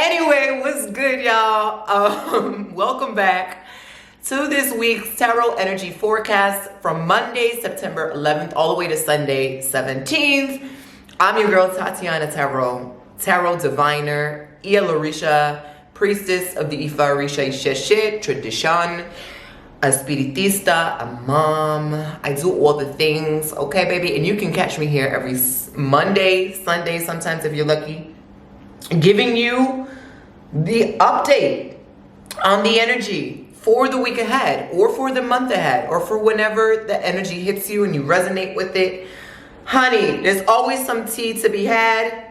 Anyway, what's good, y'all? Welcome back to this week's Tarot Energy Forecast from Monday, September 11th, all the way to Sunday, 17th. I'm your girl, Tatianna Tarot, Tarot Diviner, Iyalorisa Priestess of the Iyalorisa tradition, Espiritista and Mama. I do all the things, okay, baby? And you can catch me here every Monday, Sunday, sometimes if you're lucky, giving you the update on the energy for the week ahead or for the month ahead or for whenever the energy hits you and you resonate with it. Honey, there's always some tea to be had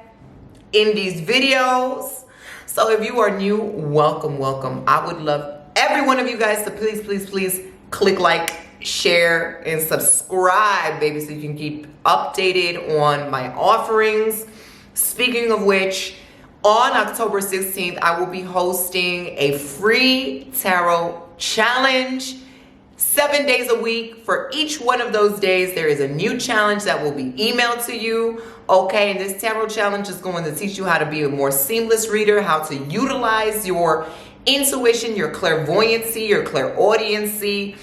in these videos. So if you are new, welcome, welcome. I would love every one of you guys to please click like, share, and subscribe, baby, so you can keep updated on my offerings. Speaking of which, on October 16th, I will be hosting a free tarot challenge, 7 days a week. For each one of those days, there is a new challenge that will be emailed to you. Okay, and this tarot challenge is going to teach you how to be a more seamless reader, how to utilize your intuition, your clairvoyancy, your clairaudiency,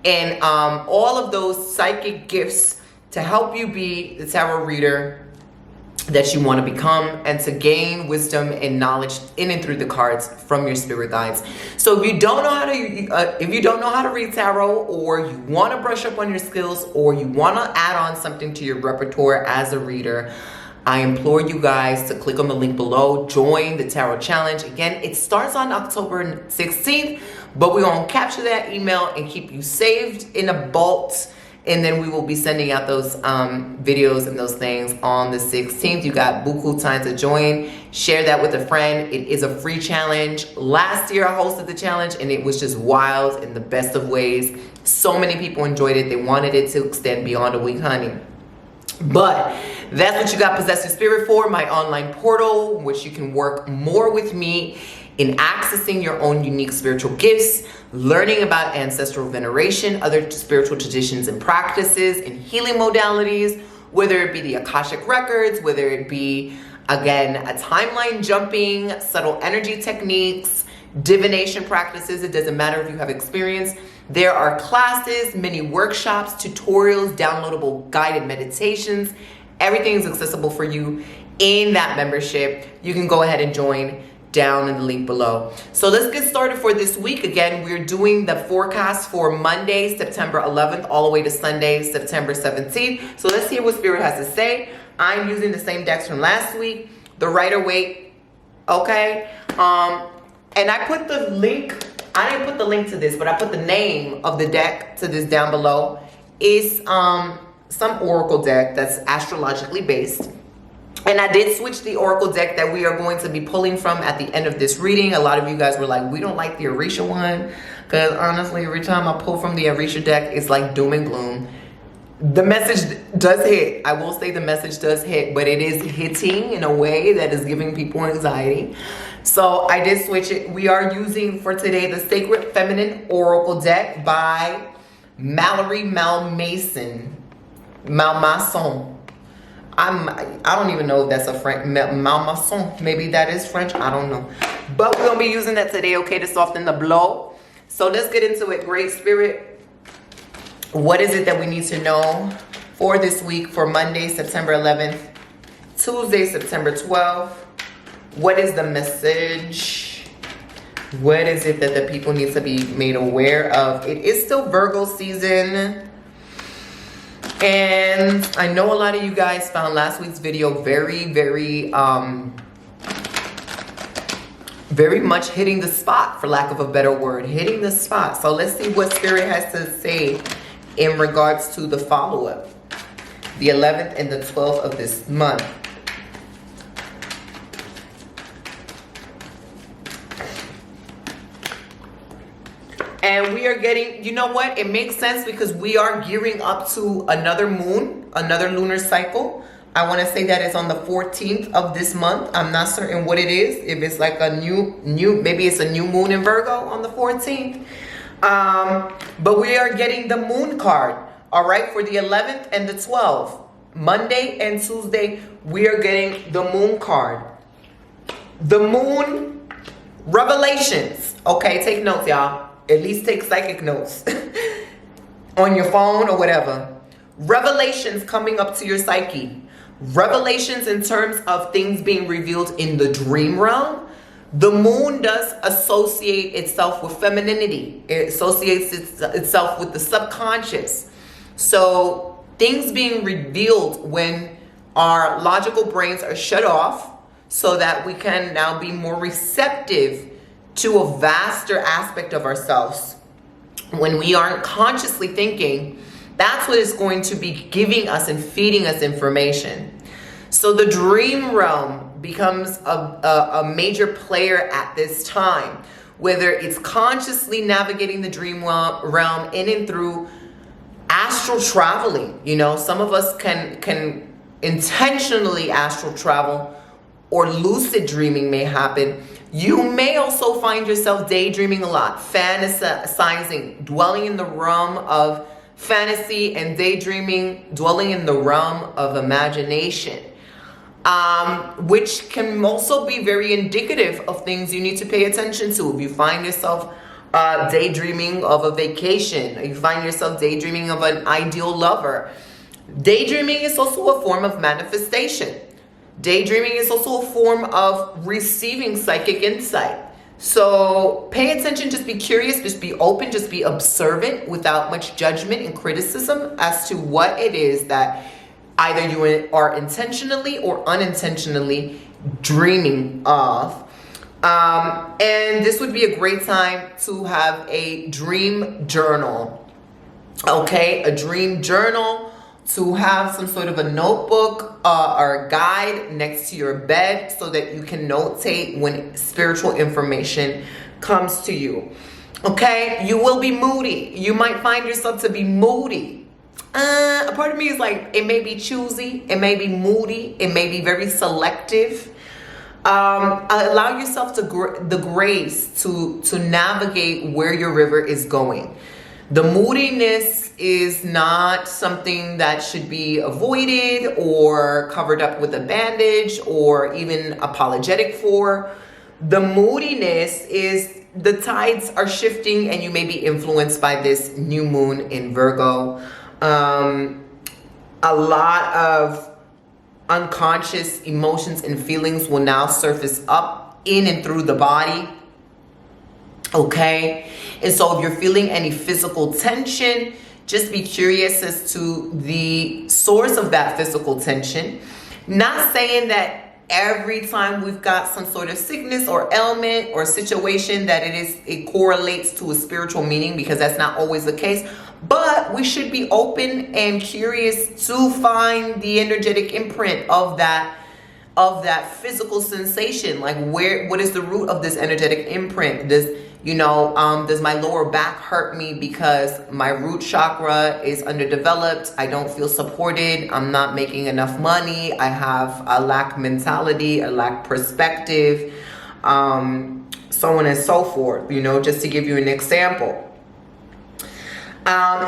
and all of those psychic gifts to help you be the tarot reader that you want to become, and to gain wisdom and knowledge in and through the cards from your spirit guides. So if you don't know how to read tarot, or you want to brush up on your skills, or you want to add on something to your repertoire as a reader, I implore you guys to click on the link below, join the tarot challenge. Again, it starts on October 16th, but we're going to capture that email and keep you saved in a vault. And then we will be sending out those videos and those things on the 16th. You got buku time to join. Share that with a friend. It is a free challenge. Last year I hosted the challenge and it was just wild in the best of ways. So many people enjoyed it. They wanted it to extend beyond a week, honey. But that's what you got Possess Your Spirit for, my online portal, which you can work more with me in accessing your own unique spiritual gifts, learning about ancestral veneration, other spiritual traditions and practices, and healing modalities, whether it be the Akashic records, whether it be, again, a timeline jumping, subtle energy techniques, divination practices. It doesn't matter if you have experience. There are classes, many workshops, tutorials, downloadable guided meditations. Everything is accessible for you in that membership. You can go ahead and join down in the link below. So let's get started for this week. Again, we're doing the forecast for Monday, September 11th, all the way to Sunday, September 17th. So let's hear what Spirit has to say. I'm using the same decks from last week, the Rider-Waite, okay? And I put the link, I didn't put the link to this, but I put the name of the deck to this down below. It's some oracle deck that's astrologically based. And I did switch the oracle deck that we are going to be pulling from at the end of this reading. A lot of you guys were like, we don't like the Orisha one, because honestly, every time I pull from the Orisha deck, it's like doom and gloom. The message does hit. I will say the message does hit, but it is hitting in a way that is giving people anxiety. So I did switch it. We are using for today the Sacred Feminine Oracle deck by Mallory Malmason. I don't even know if that's a French, Malmason. Maybe that is French. I don't know. But we're going to be using that today, okay, to soften the blow. So let's get into it. Great Spirit, what is it that we need to know for this week, for Monday, September 11th, Tuesday, September 12th? What is the message? What is it that the people need to be made aware of? It is still Virgo season. And I know a lot of you guys found last week's video very much hitting the spot, for lack of a better word, hitting the spot. So let's see what Spirit has to say in regards to the follow-up, the 11th and the 12th of this month. And we are getting, you know what? It makes sense because we are gearing up to another moon, another lunar cycle. I want to say that it's on the 14th of this month. I'm not certain what it is. If it's like a new, maybe it's a new moon in Virgo on the 14th. But we are getting the moon card, all right, for the 11th and the 12th. Monday and Tuesday, we are getting the moon card. The moon Revelations. Okay, take notes, y'all. At least take psychic notes on your phone or whatever. Revelations coming up to your psyche. Revelations in terms of things being revealed in the dream realm. The moon does associate itself with femininity. It associates itself with the subconscious. So things being revealed when our logical brains are shut off, so that we can now be more receptive to a vaster aspect of ourselves. When we aren't consciously thinking, that's what is going to be giving us and feeding us information. So the dream realm becomes a major player at this time, whether it's consciously navigating the dream realm in and through astral traveling. You know, some of us can intentionally astral travel, or lucid dreaming may happen. You may also find yourself daydreaming a lot, fantasizing, dwelling in the realm of fantasy, and daydreaming, dwelling in the realm of imagination, which can also be very indicative of things you need to pay attention to. If you find yourself daydreaming of a vacation, or you find yourself daydreaming of an ideal lover, daydreaming is also a form of manifestation. Daydreaming is also a form of receiving psychic insight. So pay attention, just be curious, just be open, just be observant without much judgment and criticism as to what it is that either you are intentionally or unintentionally dreaming of. And this would be a great time to have a dream journal. Okay, a dream journal, to have some sort of a notebook or a guide next to your bed so that you can notate when spiritual information comes to you. Okay, you will be moody. You might find yourself to be moody. A part of me is like, it may be choosy, it may be moody, it may be very selective. Allow yourself the grace to navigate where your river is going. The moodiness is not something that should be avoided or covered up with a bandage or even apologetic for. The moodiness is the tides are shifting and you may be influenced by this new moon in Virgo. A lot of unconscious emotions and feelings will now surface up in and through the body. Okay, and so if you're feeling any physical tension, just be curious as to the source of that physical tension. Not saying that every time we've got some sort of sickness or ailment or situation that it correlates to a spiritual meaning, because that's not always the case. But we should be open and curious to find the energetic imprint of that physical sensation. Like, what is the root of this energetic imprint? Does my lower back hurt me because my root chakra is underdeveloped? I don't feel supported. I'm not making enough money. I have a lack mentality, a lack perspective, so on and so forth, just to give you an example.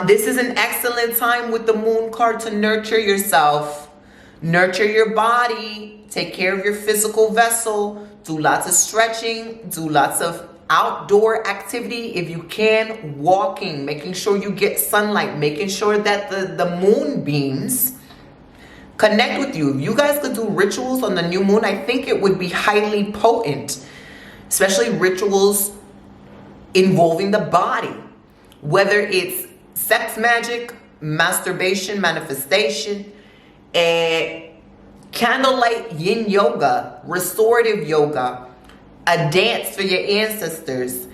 This is an excellent time with the moon card to nurture yourself, nurture your body, take care of your physical vessel, do lots of stretching, do lots of outdoor activity if you can, walking, making sure you get sunlight, making sure that the moon beams connect with you. If you guys could do rituals on the new moon, I think it would be highly potent, especially rituals involving the body, whether it's sex magic, masturbation, manifestation, candlelight yin yoga, restorative yoga, a dance for your ancestors,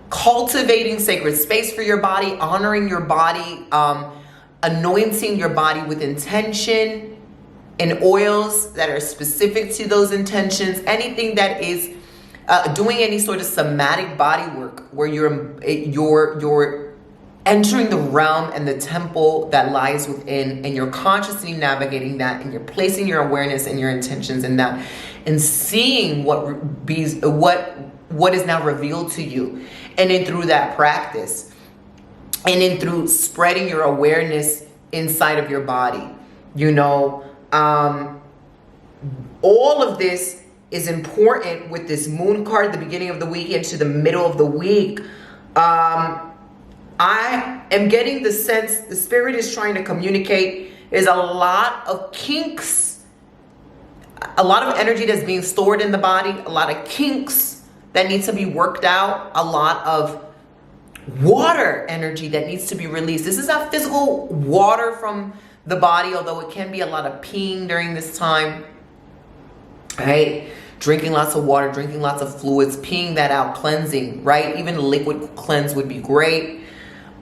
cultivating sacred space for your body, honoring your body, anointing your body with intention and oils that are specific to those intentions, anything that is doing any sort of somatic body work where you're entering the realm and the temple that lies within, and you're consciously navigating that, and you're placing your awareness and your intentions in that, and seeing what is now revealed to you. And then through that practice, and then through spreading your awareness inside of your body, all of this is important with this moon card, the beginning of the week into the middle of the week. I am getting the sense the spirit is trying to communicate. There's a lot of kinks, a lot of energy that's being stored in the body, a lot of kinks that need to be worked out, a lot of water energy that needs to be released. This is not physical water from the body, although it can be a lot of peeing during this time, right? Drinking lots of water, drinking lots of fluids, peeing that out, cleansing, right? Even liquid cleanse would be great.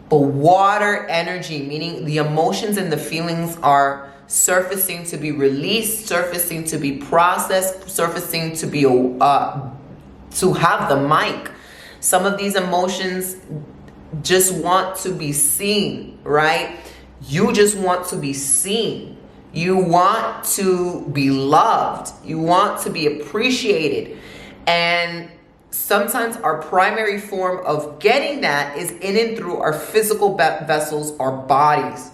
But water energy, meaning the emotions and the feelings are surfacing to be released, surfacing to be processed, surfacing to be to have the mic. Some of these emotions just want to be seen, right? You just want to be seen. You want to be loved. You want to be appreciated. And sometimes our primary form of getting that is in and through our physical vessels, our bodies.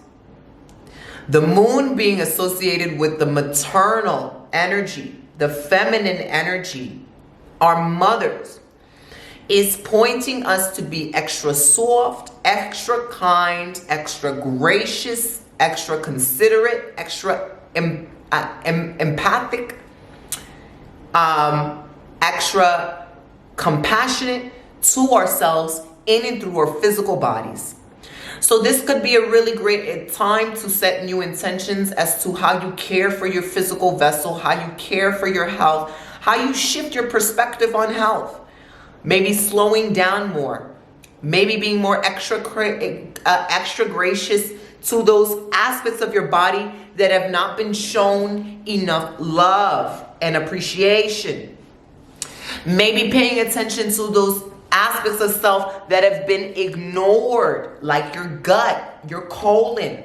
The moon being associated with the maternal energy, the feminine energy, our mothers, is pointing us to be extra soft, extra kind, extra gracious, extra considerate, extra empathic, extra compassionate to ourselves in and through our physical bodies. So this could be a really great time to set new intentions as to how you care for your physical vessel, how you care for your health, how you shift your perspective on health. Maybe slowing down more, maybe being more extra gracious to those aspects of your body that have not been shown enough love and appreciation. Maybe paying attention to those aspects of self that have been ignored, like your gut, your colon,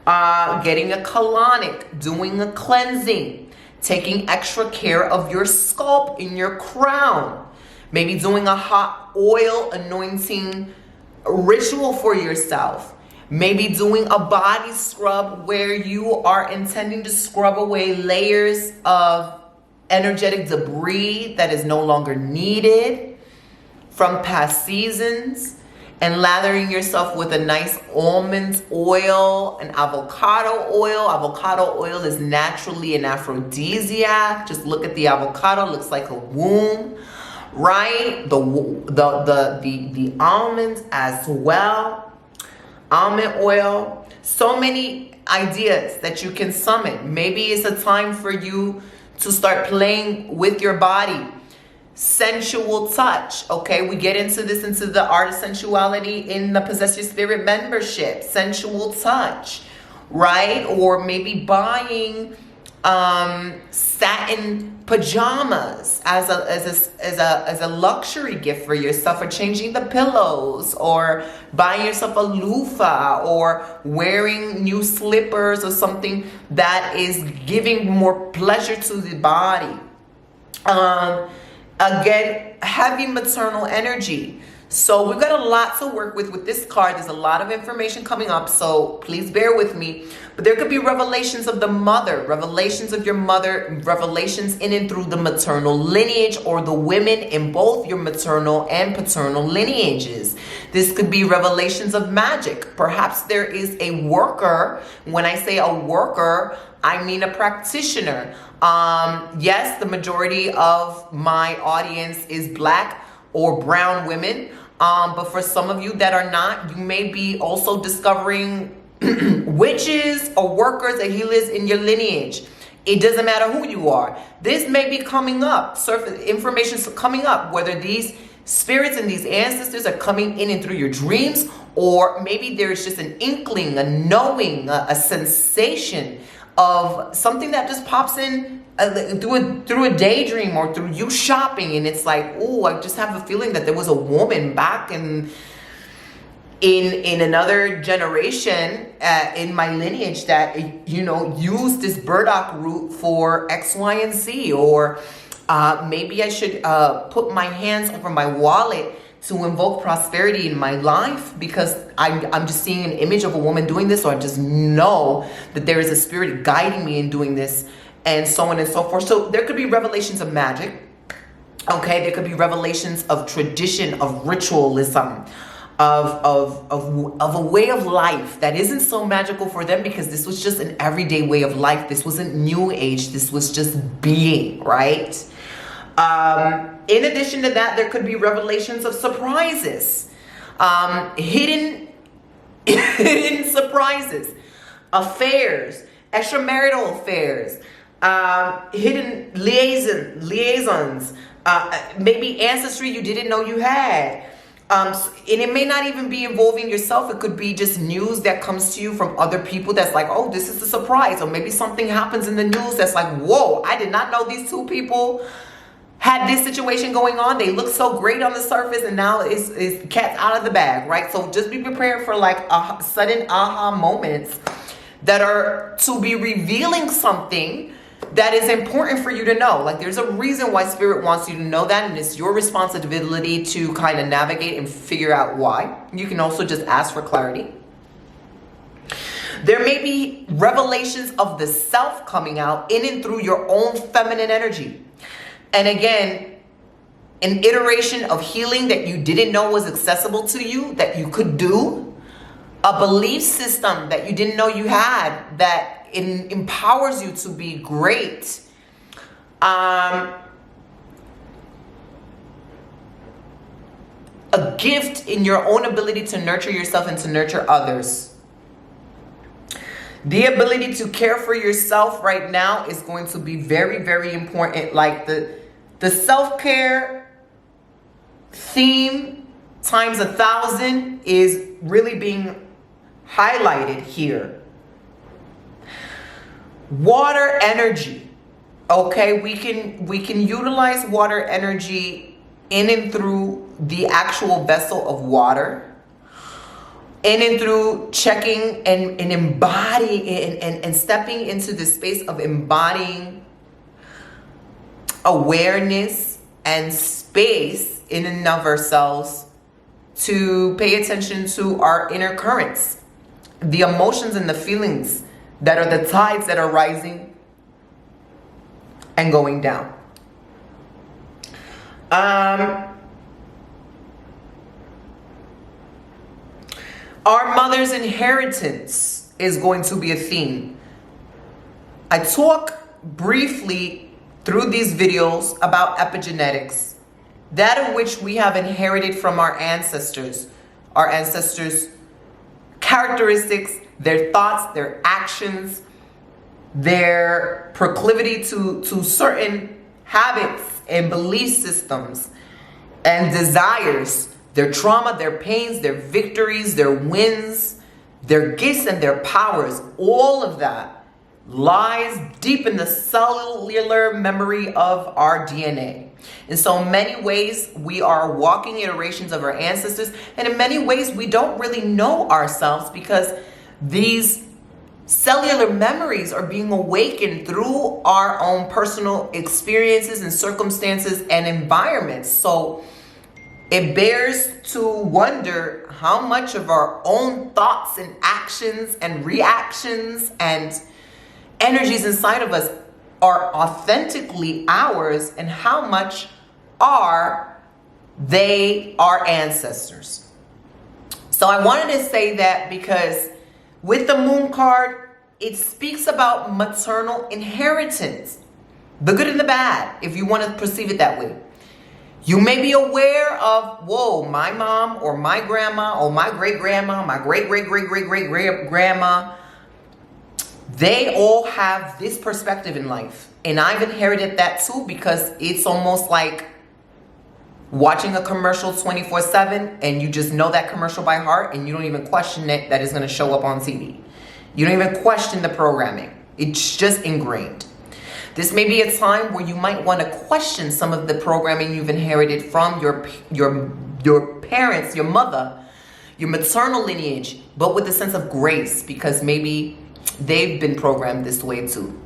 getting a colonic, doing a cleansing, taking extra care of your scalp in your crown, maybe doing a hot oil anointing ritual for yourself, maybe doing a body scrub where you are intending to scrub away layers of energetic debris that is no longer needed from past seasons, and lathering yourself with a nice almond oil, an avocado oil. Avocado oil is naturally an aphrodisiac. Just look at the avocado, looks like a womb, right? The almonds as well, almond oil. So many ideas that you can summon. Maybe it's a time for you to start playing with your body. Sensual touch, okay? We get into the art of sensuality in the Possess Your Spirit membership. Sensual touch, right? Or maybe buying satin pajamas as a luxury gift for yourself, or changing the pillows, or buying yourself a loofah, or wearing new slippers, or something that is giving more pleasure to the body. Again, heavy maternal energy. So we've got a lot to work with this card. There's a lot of information coming up, so please bear with me. But there could be revelations of the mother, revelations of your mother, revelations in and through the maternal lineage, or the women in both your maternal and paternal lineages. This could be revelations of magic. Perhaps there is a worker. When I say a worker, I mean a practitioner. Yes, the majority of my audience is Black or brown women. But for some of you that are not, you may be also discovering witches or workers or healers in your lineage. It doesn't matter who you are. This may be coming up. Surface information is coming up, whether these spirits and these ancestors are coming in and through your dreams, or maybe there's just an inkling, a knowing, a sensation of something that just pops in through a daydream, or through you shopping, and it's like, oh, I just have a feeling that there was a woman back in another generation in my lineage that, you know, used this burdock root for X, Y, and Z. Or maybe I should put my hands over my wallet to invoke prosperity in my life, because I'm just seeing an image of a woman doing this, or I just know that there is a spirit guiding me in doing this. and so on and so forth. So there could be revelations of magic. Okay, there could be revelations of tradition, of ritualism, of a way of life that isn't so magical for them, because this was just an everyday way of life. This wasn't new age. This was just being, right? In addition to that, there could be revelations of surprises, hidden surprises, affairs, extramarital affairs, hidden liaisons, maybe ancestry you didn't know you had. And it may not even be involving yourself. It could be just news that comes to you from other people that's like, oh, this is a surprise. Or maybe something happens in the news that's like, whoa, I did not know these two people had this situation going on. They look so great on the surface, and now it's cat's out of the bag, right? So just be prepared for like a sudden aha moments that are to be revealing something that is important for you to know. Like, there's a reason why Spirit wants you to know that, and it's your responsibility to kind of navigate and figure out why. You can also just ask for clarity. There may be revelations of the self coming out in and through your own feminine energy. And again, an iteration of healing that you didn't know was accessible to you, that you could do. A belief system that you didn't know you had that empowers you to be great. A gift in your own ability to nurture yourself and to nurture others. The ability to care for yourself right now is going to be very, very important. Like the self-care theme times 1,000 is really being highlighted here. Water energy. Okay, we can utilize water energy in and through the actual vessel of water, in and through checking and embodying and stepping into the space of embodying awareness and space in and of ourselves to pay attention to our inner currents, the emotions and the feelings that are the tides that are rising and going down. Our mother's inheritance is going to be a theme. I talk briefly through these videos about epigenetics, that of which we have inherited from our ancestors characteristics, their thoughts, their actions, their proclivity to certain habits and belief systems and desires, their trauma, their pains, their victories, their wins, their gifts and their powers. All of that lies deep in the cellular memory of our DNA. In so many ways, we are walking iterations of our ancestors, and in many ways, we don't really know ourselves because these cellular memories are being awakened through our own personal experiences and circumstances and environments. So it bears to wonder how much of our own thoughts and actions and reactions and energies inside of us are authentically ours, and how much are they our ancestors. So I wanted to say that because with the Moon card, it speaks about maternal inheritance, the good and the bad, if you want to perceive it that way. You may be aware of, whoa, my mom or my grandma or my great-grandma, my great-great-great-great-great-grandma, they all have this perspective in life. And I've inherited that too, because it's almost like watching a commercial 24/7 and you just know that commercial by heart and you don't even question it that it's going to show up on TV. You don't even question the programming. It's just ingrained. This may be a time where you might want to question some of the programming you've inherited from your parents, your mother, your maternal lineage, but with a sense of grace, because maybe they've been programmed this way too.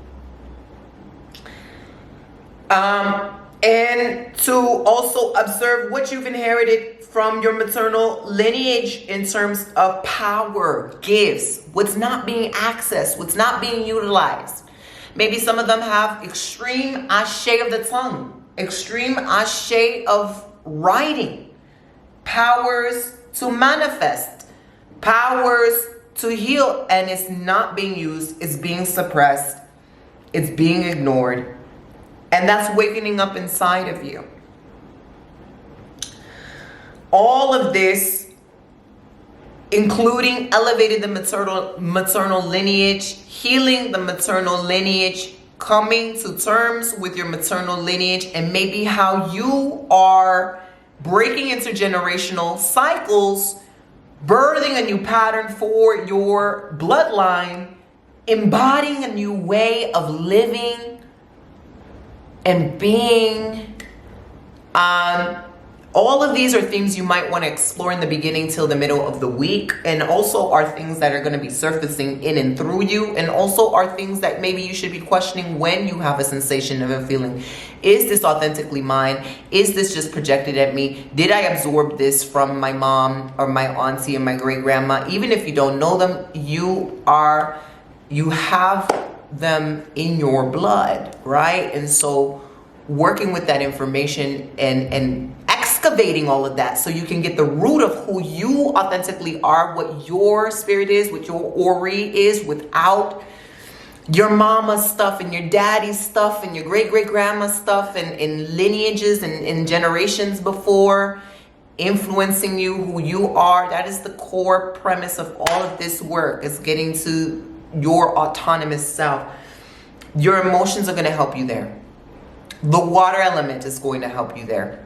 And to also observe what you've inherited from your maternal lineage in terms of power, gifts, what's not being accessed, what's not being utilized. Maybe some of them have extreme ashe of the tongue, extreme ashe of writing, powers to manifest, powers to heal, and it's not being used, it's being suppressed, it's being ignored, and that's waking up inside of you. All of this, including elevating the maternal lineage, healing the maternal lineage, coming to terms with your maternal lineage, and maybe how you are breaking intergenerational cycles, birthing a new pattern for your bloodline, embodying a new way of living and being. All of these are things you might want to explore in the beginning till the middle of the week, and also are things that are going to be surfacing in and through you, and also are things that maybe you should be questioning when you have a sensation of a feeling. Is this authentically mine? Is this just projected at me? Did I absorb this from my mom or my auntie and my great grandma? Even if you don't know them, you have them in your blood, right? And so working with that information and excavating all of that so you can get the root of who you authentically are, what your spirit is, what your ori is, without your mama's stuff and your daddy's stuff and your great-great-grandma's stuff and lineages and generations before influencing you, who you are. That is the core premise of all of this work, is getting to your autonomous self. Your emotions are going to help you there. The water element is going to help you there.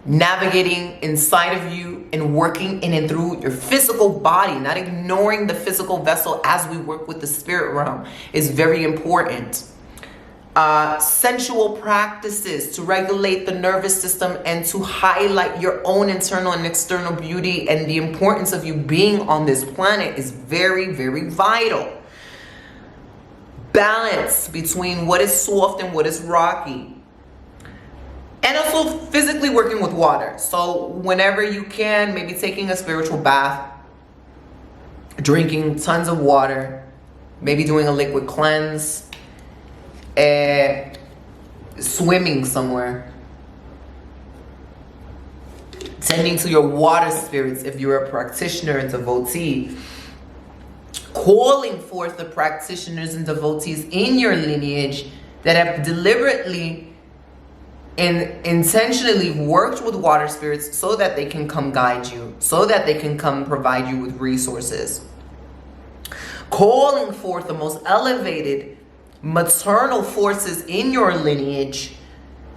Navigating inside of you and working in and through your physical body, not ignoring the physical vessel as we work with the spirit realm, is very important. Sensual practices to regulate the nervous system and to highlight your own internal and external beauty and the importance of you being on this planet is very, very vital. Balance between what is soft and what is rocky. And also physically working with water. So whenever you can, maybe taking a spiritual bath, drinking tons of water, maybe doing a liquid cleanse, swimming somewhere, tending to your water spirits if you're a practitioner and devotee, calling forth the practitioners and devotees in your lineage that have deliberately and intentionally worked with water spirits so that they can come guide you, so that they can come provide you with resources. Calling forth the most elevated maternal forces in your lineage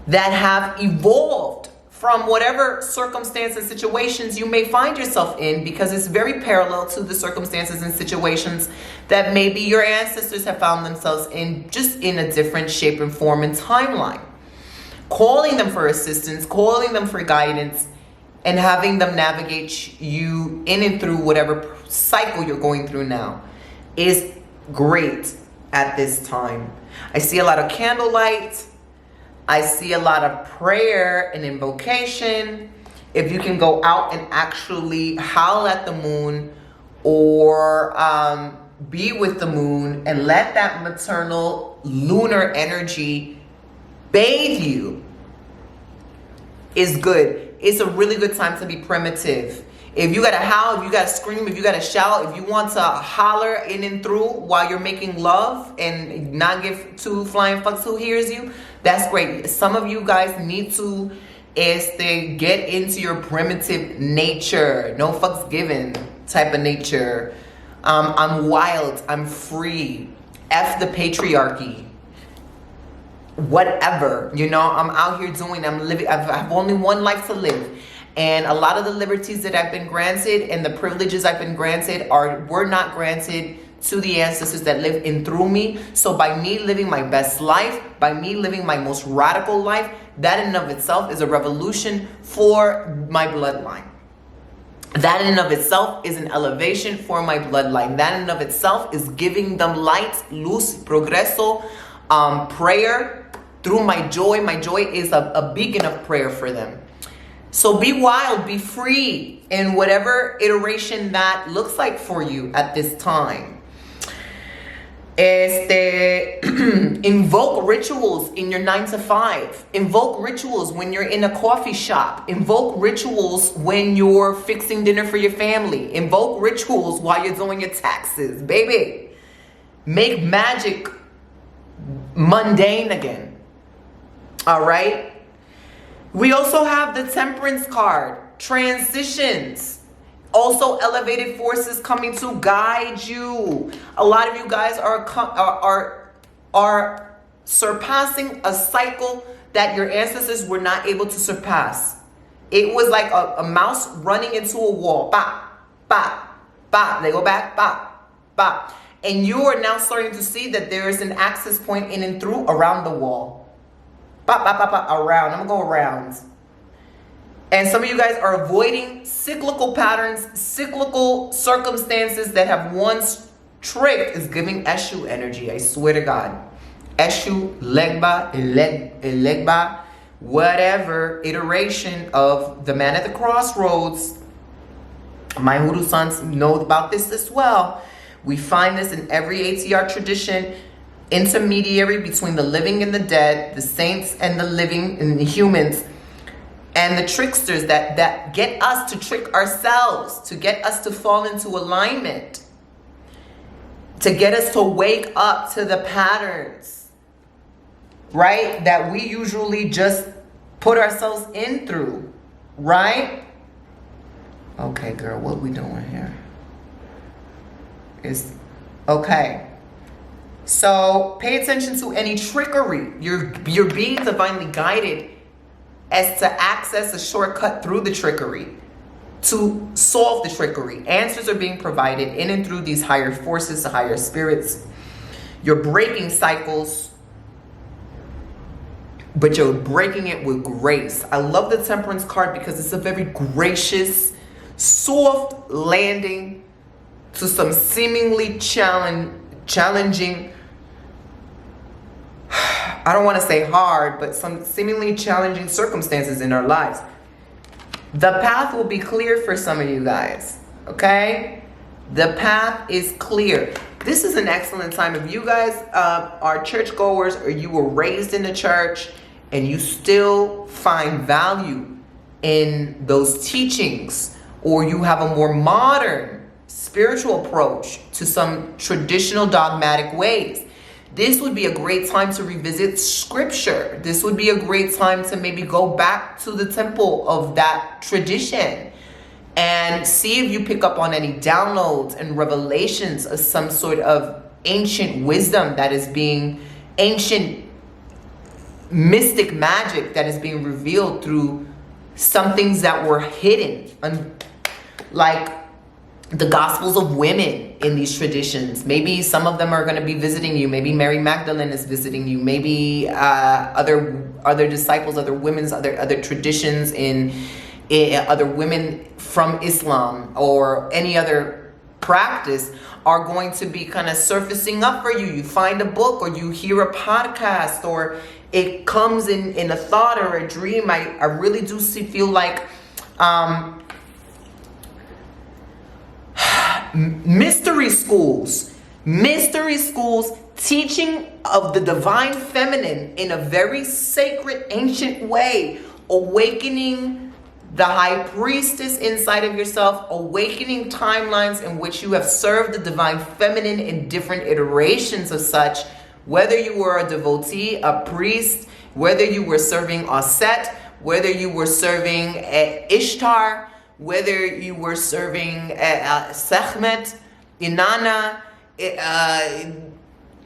that have evolved from whatever circumstances and situations you may find yourself in, because it's very parallel to the circumstances and situations that maybe your ancestors have found themselves in, just in a different shape and form and timeline. Calling them for assistance, calling them for guidance, and having them navigate you in and through whatever cycle you're going through now is great at this time. I see a lot of candlelight. I see a lot of prayer and invocation. If you can go out and actually howl at the moon or be with the moon and let that maternal lunar energy bathe you, is good. It's a really good time to be primitive. If you gotta howl, if you gotta scream, if you gotta shout, if you want to holler in and through while you're making love and not give two flying fucks who hears you, that's great. Some of you guys need to get into your primitive nature, no fucks given type of nature. I'm wild, I'm free, F the patriarchy. Whatever, you know, I'm out here doing, I'm living, I have only one life to live. And a lot of the liberties that I've been granted and the privileges I've been granted were not granted to the ancestors that live in through me. So by me living my best life, by me living my most radical life, that in and of itself is a revolution for my bloodline. That in and of itself is an elevation for my bloodline. That in and of itself is giving them light, luz, progreso, prayer through my joy. My joy is a beacon of prayer for them. So be wild, be free in whatever iteration that looks like for you at this time. Invoke rituals in your 9 to 5. Invoke rituals when you're in a coffee shop. Invoke rituals when you're fixing dinner for your family. Invoke rituals while you're doing your taxes, baby. Make magic mundane again. All right. We also have the Temperance card. Transitions. Also, elevated forces coming to guide you. A lot of you guys are surpassing a cycle that your ancestors were not able to surpass. It was like a mouse running into a wall. Bop, bop, bop. They go back, bop, bop. And you are now starting to see that there is an access point in and through around the wall. Bop, bop, bop, bop, around. I'm going to go around. And some of you guys are avoiding cyclical patterns, cyclical circumstances that have once tricked. Is giving Eshu energy, I swear to God. Eshu, Legba, Legba, whatever iteration of the man at the crossroads. My Hoodoo sons know about this as well. We find this in every ATR tradition. Intermediary between the living and the dead, the saints and the living and the humans. And the tricksters that get us to trick ourselves, to get us to fall into alignment, to get us to wake up to the patterns, right? That we usually just put ourselves in through, right? Okay, girl, what we doing here? Okay. So pay attention to any trickery. You're being divinely guided as to access a shortcut through the trickery, to solve the trickery. Answers are being provided in and through these higher forces, the higher spirits. You're breaking cycles, but you're breaking it with grace. I love the Temperance card because it's a very gracious, soft landing to some seemingly challenging, I don't want to say hard, but some seemingly challenging circumstances in our lives. The path will be clear for some of you guys, okay? The path is clear. This is an excellent time. If you guys are churchgoers or you were raised in the church and you still find value in those teachings, or you have a more modern spiritual approach to some traditional dogmatic ways, this would be a great time to revisit scripture. This would be a great time to maybe go back to the temple of that tradition and see if you pick up on any downloads and revelations of some sort of ancient wisdom that is being, ancient mystic magic that is being revealed through some things that were hidden, like the Gospels of women in these traditions. Maybe some of them are going to be visiting you. Maybe Mary Magdalene is visiting you. Maybe other disciples, other traditions in other women from Islam or any other practice are going to be kind of surfacing up for you. You find a book or you hear a podcast or it comes in a thought or a dream. I really do feel like mystery schools teaching of the divine feminine in a very sacred ancient way, awakening the high priestess inside of yourself, awakening timelines in which you have served the divine feminine in different iterations of such, whether you were a devotee, a priest, whether you were serving Sept, whether you were serving Ishtar, whether you were serving Sekhmet, Inanna,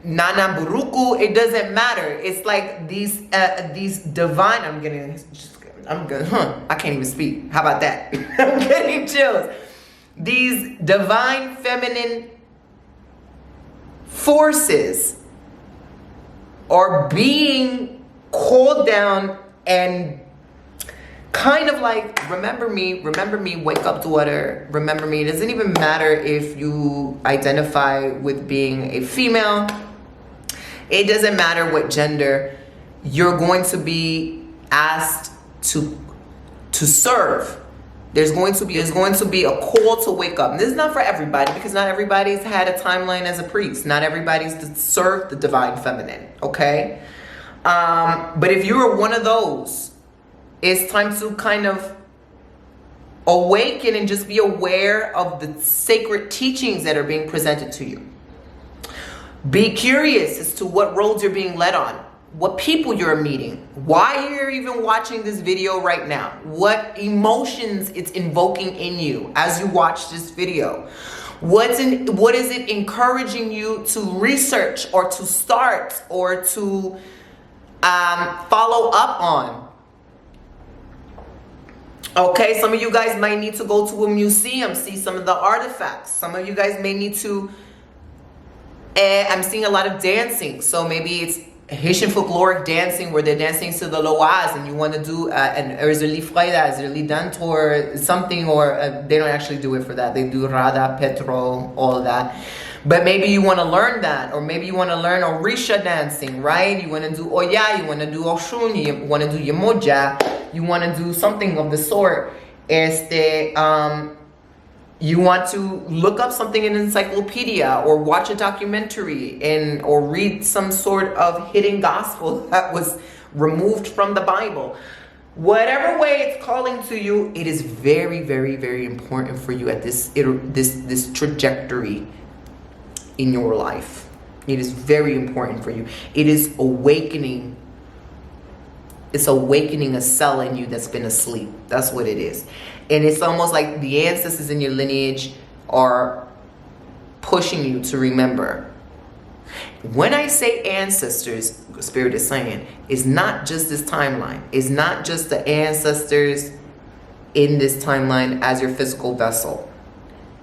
Nana Buruku, it doesn't matter. It's like these divine, I can't even speak. How about that? I'm getting chills. These divine feminine forces are being called down and kind of like, remember me, wake up daughter, remember me. It doesn't even matter if you identify with being a female. It doesn't matter what gender. You're going to be asked to serve There's going to be a call to wake up. And this is not for everybody, because not everybody's had a timeline as a priest. Not everybody's served the divine feminine, okay? But if you're one of those, it's time to kind of awaken and just be aware of the sacred teachings that are being presented to you. Be curious as to what roads you're being led on, what people you're meeting, why you're even watching this video right now, what emotions it's invoking in you as you watch this video. What is it encouraging you to research or to start or to follow up on? Okay, some of you guys might need to go to a museum, see some of the artifacts. Some of you guys may need to, I'm seeing a lot of dancing. So maybe it's Haitian folkloric dancing where they're dancing to the loas, and you want to do an erzeli freda, erzeli dantor, something, or they don't actually do it for that. They do rada, petro, all of that. But maybe you want to learn that, or maybe you want to learn Orisha dancing, right? You want to do Oya, you want to do Oshun, you want to do Yemoja, you want to do something of the sort. You want to look up something in an encyclopedia, or watch a documentary, or read some sort of hidden gospel that was removed from the Bible. Whatever way it's calling to you, it is very, very, very important for you at this trajectory in your life. It is very important for you. It is awakening. It's awakening a cell in you that's been asleep. That's what it is. And it's almost like the ancestors in your lineage are pushing you to remember. When I say ancestors, Spirit is saying, it's not just this timeline. It's not just the ancestors in this timeline as your physical vessel.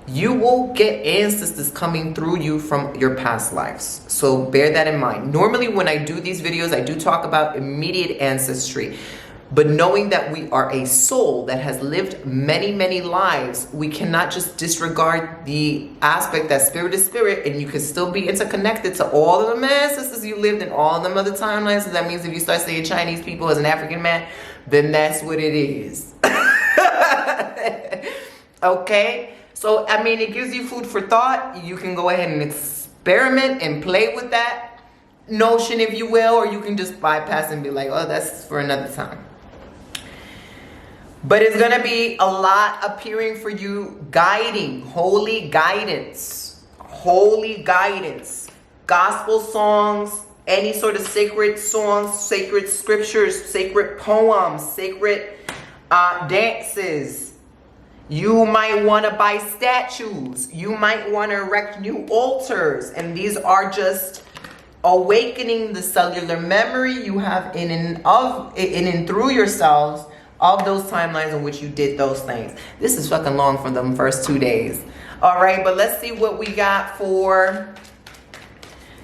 You will get ancestors coming through you from your past lives. So bear that in mind. Normally when I do these videos, I do talk about immediate ancestry. But knowing that we are a soul that has lived many, many lives, we cannot just disregard the aspect that spirit is spirit, and you can still be interconnected to all of the ancestors you lived in all them other timelines. So that means if you start saying Chinese people as an African man, then that's what it is. Okay? So, I mean, it gives you food for thought. You can go ahead and experiment and play with that notion, if you will, or you can just bypass and be like, oh, that's for another time. But it's going to be a lot appearing for you, guiding, holy guidance, gospel songs, any sort of sacred songs, sacred scriptures, sacred poems, sacred dances. You might want to buy statues. You might want to erect new altars. And these are just awakening the cellular memory you have in and through yourselves of those timelines in which you did those things. This is fucking long for them first 2 days. All right, but let's see what we got for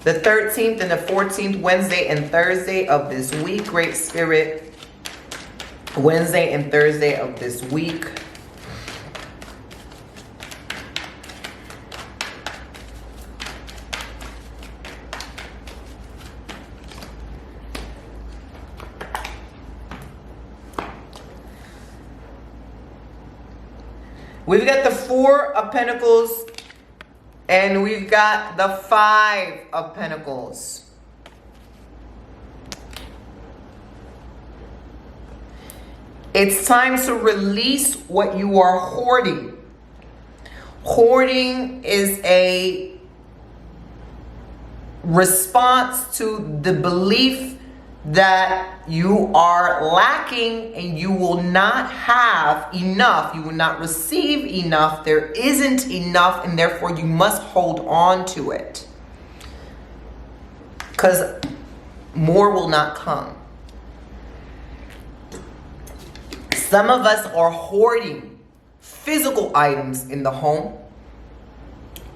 the 13th and the 14th, Wednesday and Thursday of this week. Great Spirit, Wednesday and Thursday of this week. We've got the 4 of Pentacles and we've got the 5 of Pentacles. It's time to release what you are hoarding. Hoarding is a response to the belief that you are lacking and you will not have enough. You will not receive enough. There isn't enough, and therefore you must hold on to it, because more will not come. Some of us are hoarding physical items in the home,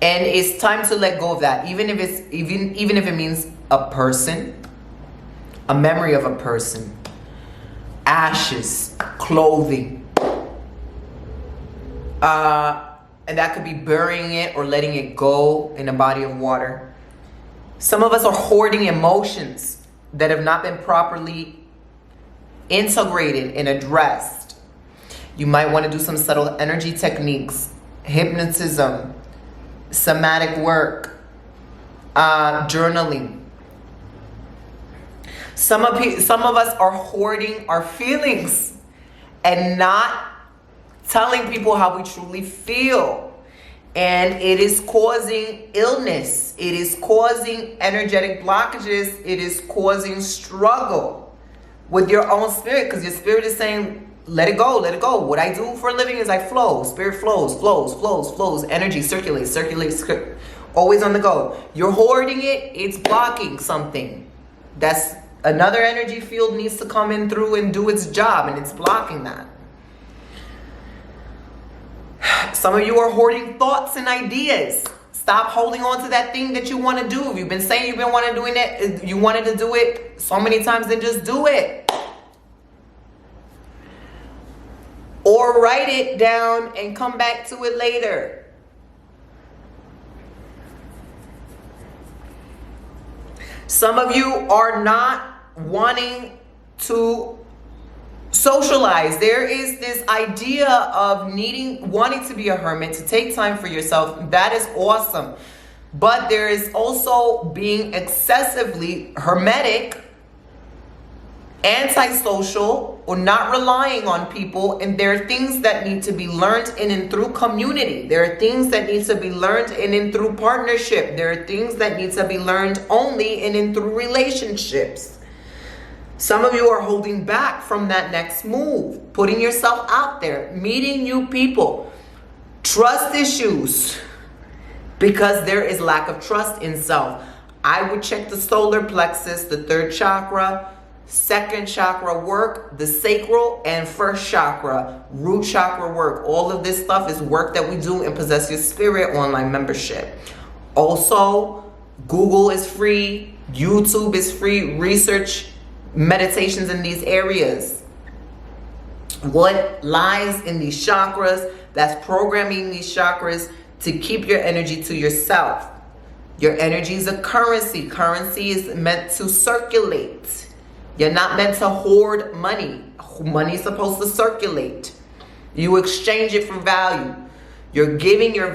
and it's time to let go of that, even if it's even if it means a person, a memory of a person, ashes, clothing, and that could be burying it or letting it go in a body of water. Some of us are hoarding emotions that have not been properly integrated and addressed. You might want to do some subtle energy techniques, hypnotism, somatic work, journaling. Some of us are hoarding our feelings and not telling people how we truly feel. And it is causing illness. It is causing energetic blockages. It is causing struggle with your own spirit, because your spirit is saying, let it go, let it go. What I do for a living is I flow. Spirit flows. Energy circulates, always on the go. You're hoarding it. It's blocking something. That's another energy field needs to come in through and do its job, and it's blocking that. Some of you are hoarding thoughts and ideas. Stop holding on to that thing that you want to do. If you've been saying you've been wanting to do it, you wanted to do it so many times, then just do it. Or write it down and come back to it later. Some of you are not wanting to socialize. There is this idea of wanting to be a hermit, to take time for yourself. That is awesome. But there is also being excessively hermetic, antisocial, or not relying on people. And there are things that need to be learned in and through community. There are things that need to be learned in and through partnership. There are things that need to be learned only in and through relationships. Some of you are holding back from that next move, putting yourself out there, meeting new people, trust issues, because there is lack of trust in self. I would check the solar plexus, the third chakra, second chakra work, the sacral, and first chakra, root chakra work. All of this stuff is work that we do in Possess Your Spirit online membership. Also, Google is free, YouTube is free, research meditations in these areas. What lies in these chakras, that's programming these chakras to keep your energy to yourself. Your energy is a currency. Currency is meant to circulate. You're not meant to hoard money. Money is supposed to circulate. You exchange it for value. You're giving your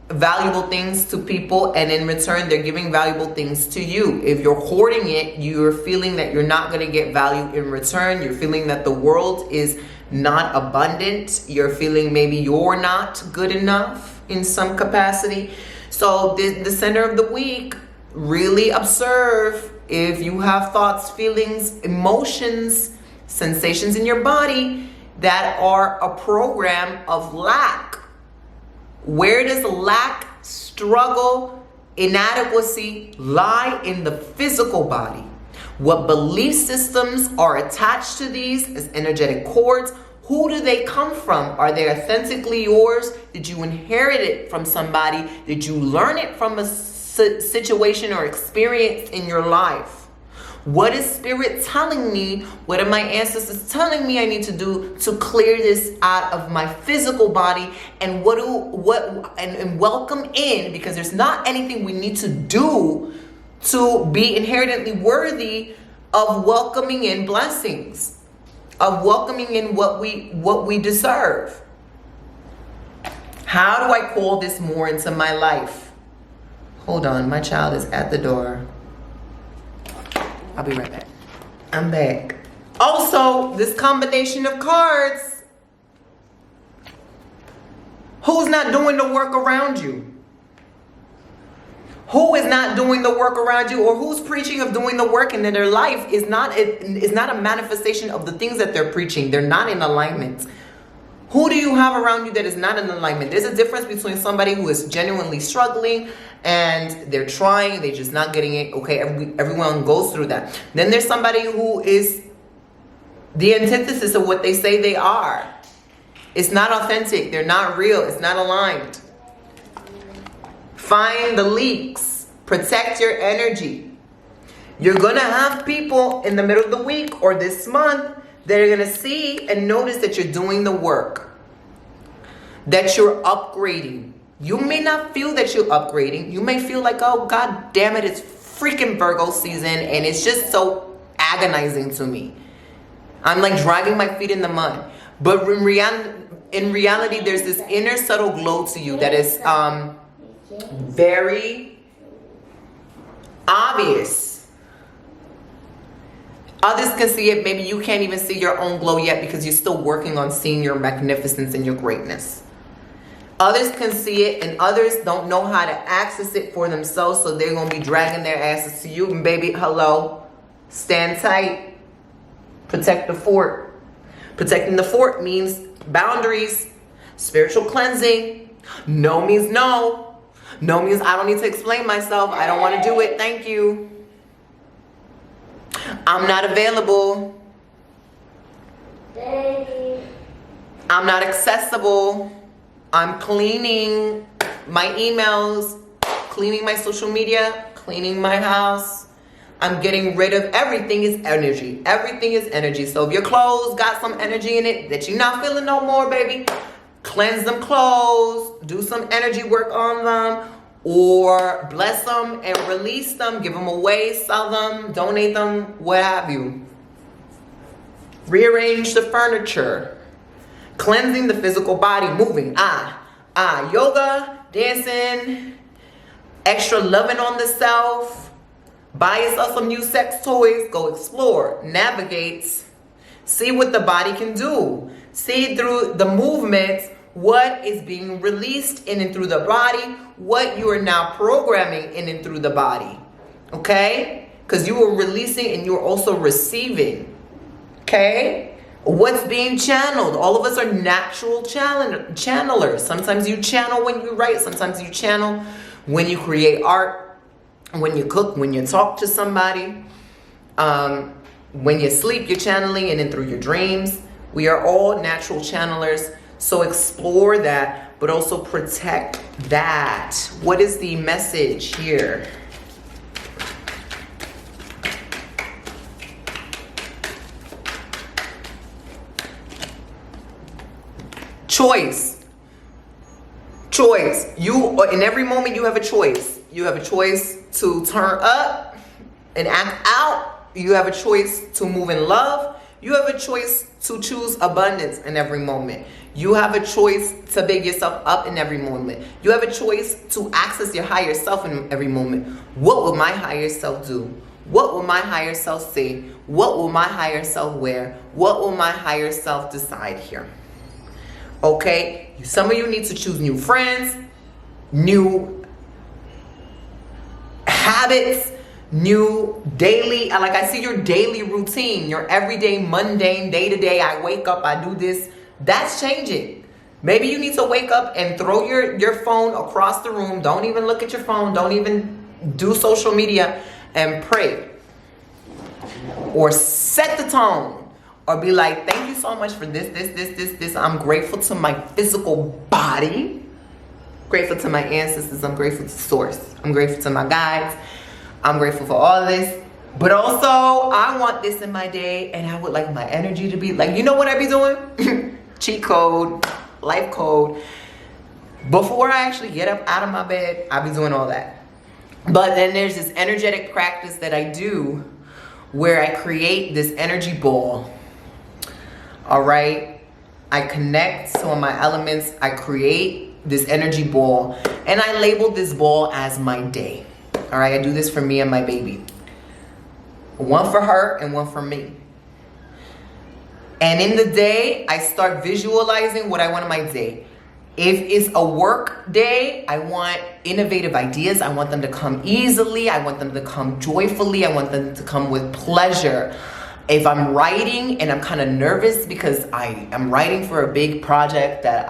valuable things to people, and in return they're giving valuable things to you. If you're hoarding it, you're feeling that you're not going to get value in return. You're feeling that the world is not abundant. You're feeling maybe you're not good enough in some capacity. So the center of the week, really observe if you have thoughts, feelings, emotions, sensations in your body that are a program of lack. Where does lack, struggle, inadequacy lie in the physical body? What belief systems are attached to these as energetic cords? Who do they come from? Are they authentically yours? Did you inherit it from somebody? Did you learn it from a situation or experience in your life? What is Spirit telling me? What are my ancestors telling me I need to do to clear this out of my physical body? And and welcome in, because there's not anything we need to do to be inherently worthy of welcoming in blessings, of welcoming in what we deserve. How do I call this more into my life? Hold on, my child is at the door. I'll be right back. I'm back. Also, this combination of cards, who's not doing the work around you? Who is not doing the work around you, or who's preaching of doing the work, and then their life is not a manifestation of the things that they're preaching. They're not in alignment. Who do you have around you that is not in alignment? There's a difference between somebody who is genuinely struggling and they're trying, they're just not getting it. Okay, everyone goes through that. Then there's somebody who is the antithesis of what they say they are. It's not authentic. They're not real. It's not aligned. Find the leaks. Protect your energy. You're going to have people in the middle of the week or this month that are going to see and notice that you're doing the work, that you're upgrading. You may not feel that you're upgrading. You may feel like, oh, God damn it, it's freaking Virgo season and it's just so agonizing to me. I'm like dragging my feet in the mud. But in reality, there's this inner subtle glow to you that is very obvious. Others can see it. Maybe you can't even see your own glow yet because you're still working on seeing your magnificence and your greatness. Others can see it, and others don't know how to access it for themselves, so they're going to be dragging their asses to you. And baby, hello, stand tight. Protect the fort. Protecting the fort means boundaries, spiritual cleansing. No means no. No means I don't need to explain myself. I don't want to do it. Thank you. I'm not available. I'm not accessible. I'm cleaning my emails, cleaning my social media, cleaning my house. I'm getting rid of everything is energy. Everything is energy. So if your clothes got some energy in it that you're not feeling no more, baby, cleanse them clothes, do some energy work on them, or bless them and release them, give them away, sell them, donate them, what have you. Rearrange the furniture. Cleansing the physical body, moving, yoga, dancing, extra loving on the self, buy yourself some new sex toys, go explore, navigate, see what the body can do, see through the movements what is being released in and through the body, what you are now programming in and through the body, okay? Because you are releasing and you're also receiving, okay? What's being channeled? All of us are natural channelers. Sometimes you channel when you write. Sometimes you channel when you create art, when you cook, when you talk to somebody. When you sleep, you're channeling, and then through your dreams. We are all natural channelers. So explore that, but also protect that. What is the message here? Choice. You, in every moment, you have a choice. You have a choice to turn up and act out. You have a choice to move in love. You have a choice to choose abundance in every moment. You have a choice to big yourself up in every moment. You have a choice to access your higher self in every moment. What will my higher self do? What will my higher self say? What will my higher self wear? What will my higher self decide here? Okay, some of you need to choose new friends, new habits, new daily, like I see your daily routine, your everyday mundane day to day, I wake up, I do this, that's changing. Maybe you need to wake up and throw your phone across the room. Don't even look at your phone. Don't even do social media, and pray. Or set the tone. Or be like, thank you so much for this. I'm grateful to my physical body. Grateful to my ancestors. I'm grateful to Source. I'm grateful to my guides. I'm grateful for all this. But also, I want this in my day, and I would like my energy to be like, you know what I be doing? Cheat code, life code. Before I actually get up out of my bed, I be doing all that. But then there's this energetic practice that I do where I create this energy ball. All right, I connect to my elements. I create this energy ball, and I label this ball as my day. All right, I do this for me and my baby. One for her and one for me. And in the day, I start visualizing what I want in my day. If it's a work day, I want innovative ideas. I want them to come easily. I want them to come joyfully. I want them to come with pleasure. If I'm writing and I'm kind of nervous because I am writing for a big project that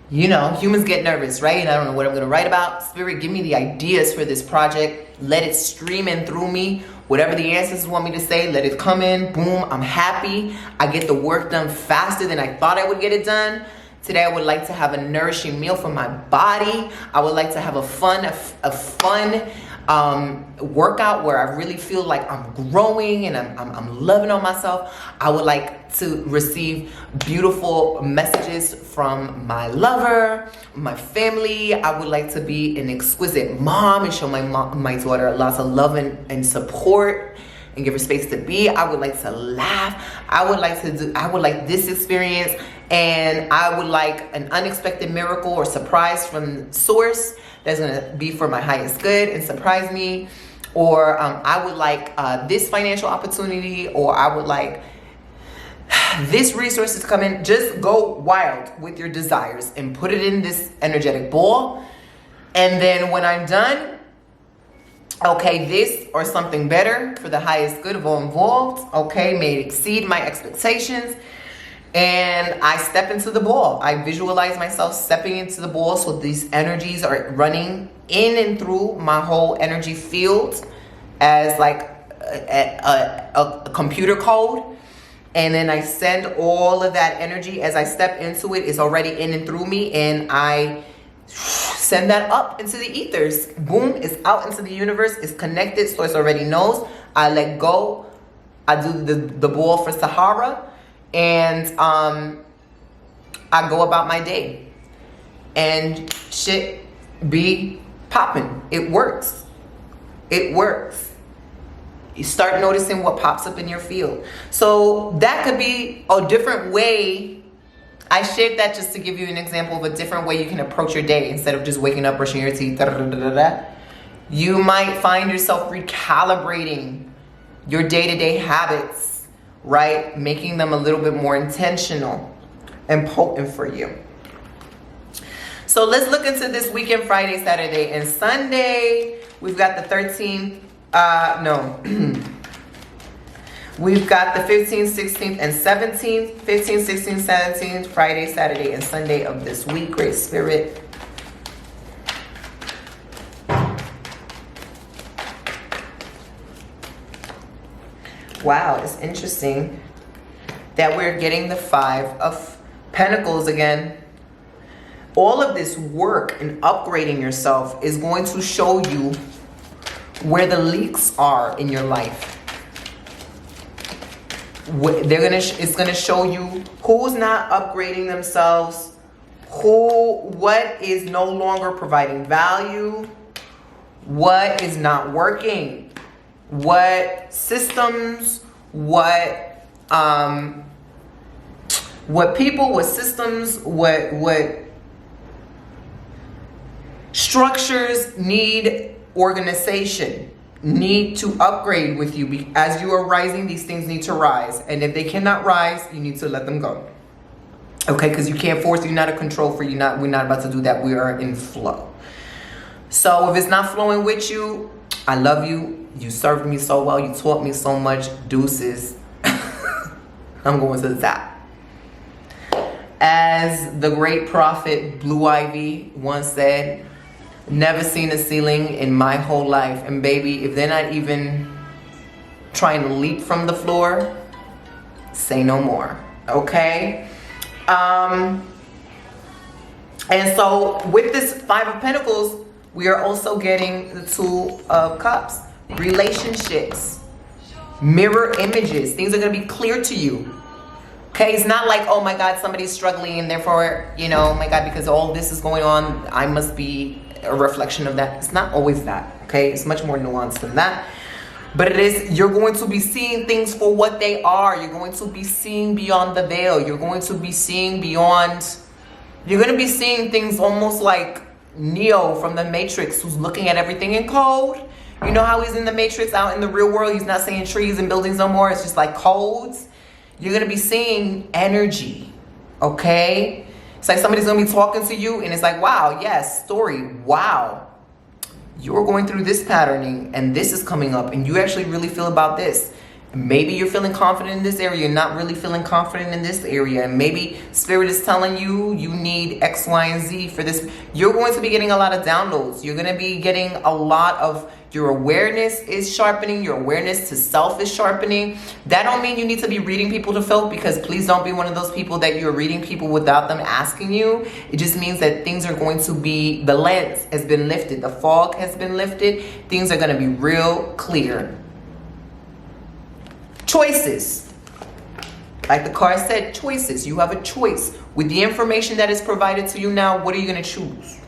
humans get nervous, right? And I don't know what I'm going to write about. Spirit, give me the ideas for this project. Let it stream in through me. Whatever the ancestors want me to say, let it come in. Boom, I'm happy. I get the work done faster than I thought I would get it done. Today, I would like to have a nourishing meal for my body. I would like to have a fun workout where I really feel like I'm growing and I'm loving on myself. I would like to receive beautiful messages from my lover, my family. I would like to be an exquisite mom and show my daughter lots of love and support and give her space to be. I would like to laugh. I would like this experience, and I would like an unexpected miracle or surprise from source that's gonna be for my highest good and surprise me. Or I would like this financial opportunity, or I would like this resource to come in. Just go wild with your desires and put it in this energetic ball. And then when I'm done, okay, this or something better for the highest good of all involved, okay, may exceed my expectations. And I step into the ball. I visualize myself stepping into the ball, so these energies are running in and through my whole energy field as like a computer code. And then I send all of that energy as I step into it. It's already in and through me, and I send that up into the ethers. Boom, it's out into the universe. It's connected, so it already knows. I let go. I do the ball for Sahara, and I go about my day, and shit be popping. It works. It works. You start noticing what pops up in your field. So that could be a different way. I shared that just to give you an example of a different way you can approach your day instead of just waking up, brushing your teeth. You might find yourself recalibrating your day-to-day habits, right? Making them a little bit more intentional and potent for you. So let's look into this weekend, Friday, Saturday, and Sunday. We've got the 13th. We've got the 15th, 16th, and 17th. 15th, 16th, 17th, Friday, Saturday, and Sunday of this week. Great Spirit. Wow, it's interesting that we're getting the 5 of Pentacles again. All of this work and upgrading yourself is going to show you where the leaks are in your life. It's gonna show you who's not upgrading themselves, what is no longer providing value, what is not working, what systems, what people, what systems, what structures need organization, need to upgrade with you. As you are rising, these things need to rise, and if they cannot rise, you need to let them go. Okay, because you can't force, you're not a control for you. We're not about to do that. We are in flow. So if it's not flowing with you, I love you. You served me so well. You taught me so much. Deuces. I'm going to the top. As the great prophet Blue Ivy once said, never seen a ceiling in my whole life. And baby, if they're not even trying to leap from the floor, say no more. Okay? And so with this 5 of Pentacles, we are also getting the 2 of Cups. Relationships, mirror images. Things are going to be clear to you. Okay, it's not like, oh my God, somebody's struggling and therefore, you know, oh my God, because all this is going on, I must be a reflection of that. It's not always that. Okay, it's much more nuanced than that. But it is, you're going to be seeing things for what they are. You're going to be seeing beyond the veil. You're going to be seeing beyond, you're going to be seeing things almost like Neo from the Matrix, who's looking at everything in code. You know how he's in the Matrix, out in the real world, he's not seeing trees and buildings no more. It's just like codes. You're going to be seeing energy, okay? It's like somebody's going to be talking to you and it's like, wow, yes, story, wow. You're going through this patterning and this is coming up and you actually really feel about this. Maybe you're feeling confident in this area, you're not really feeling confident in this area. And maybe Spirit is telling you you need X, Y, and Z for this. You're going to be getting a lot of downloads. You're going to be getting a lot of, your awareness is sharpening. Your awareness to self is sharpening. That don't mean you need to be reading people to filth, because please don't be one of those people that you're reading people without them asking you. It just means that things are going to be, the lens has been lifted. The fog has been lifted. Things are going to be real clear. Choices. Like the card said, choices. You have a choice. With the information that is provided to you now, what are you going to choose?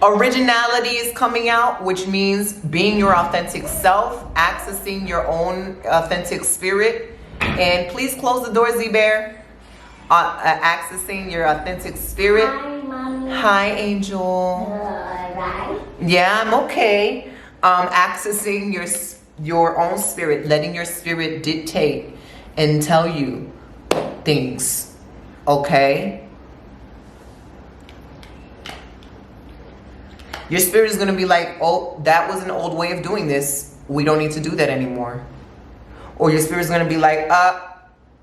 Originality is coming out, which means being your authentic self, accessing your own authentic spirit. And please close the door, Z-Bear. Accessing your authentic spirit. Hi, Mommy. Hi, Angel. Right? Yeah, I'm okay. Accessing your own spirit, letting your spirit dictate and tell you things. Okay? Your spirit is going to be like, oh, that was an old way of doing this. We don't need to do that anymore. Or your spirit is going to be like,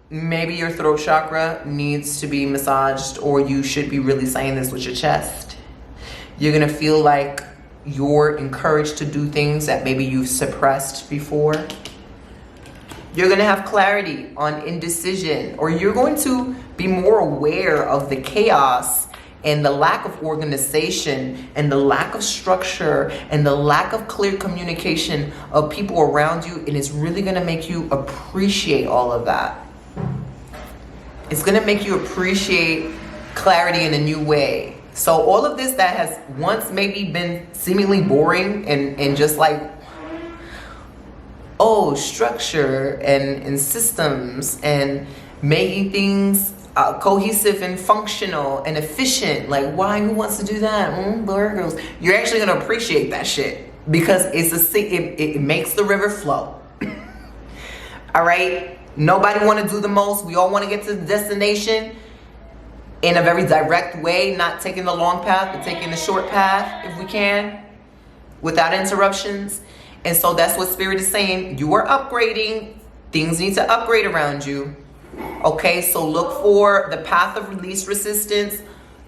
maybe your throat chakra needs to be massaged, or you should be really saying this with your chest. You're going to feel like you're encouraged to do things that maybe you've suppressed before. You're going to have clarity on indecision, or you're going to be more aware of the chaos and the lack of organization and the lack of structure and the lack of clear communication of people around you. And it's really going to make you appreciate all of that. It's going to make you appreciate clarity in a new way. So all of this that has once maybe been seemingly boring and just like, oh, structure and systems and making things cohesive and functional and efficient. Like, why? Who wants to do that? Girls. You're actually going to appreciate that shit because it makes the river flow. All right? Nobody want to do the most. We all want to get to the destination in a very direct way, not taking the long path, but taking the short path if we can, without interruptions. And so that's what Spirit is saying. You are upgrading. Things need to upgrade around you. Okay, so look for the path of least resistance.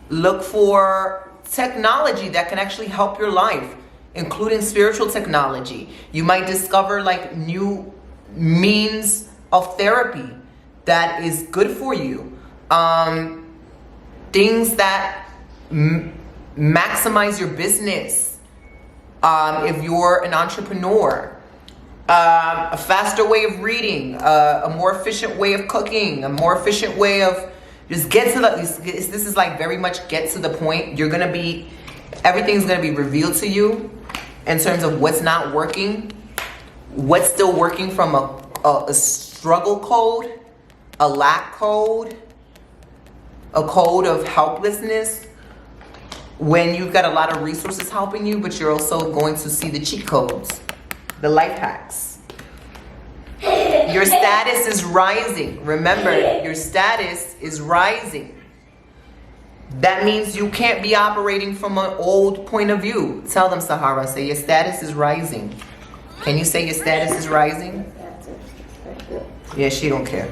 Look for technology that can actually help your life, including spiritual technology. You might discover like new means of therapy that is good for you. Things that maximize your business. If you're an entrepreneur. A faster way of reading, a more efficient way of cooking, a more efficient way of just get to the, this is like very much get to the point. You're going to be, everything's going to be revealed to you in terms of what's not working, what's still working from a struggle code, a lack code, a code of helplessness, when you've got a lot of resources helping you, but you're also going to see the cheat codes. The life hacks. Your status is rising. Remember, your status is rising. That means you can't be operating from an old point of view. Tell them, Sahara, say your status is rising. Can you say your status is rising? Yeah, she don't care.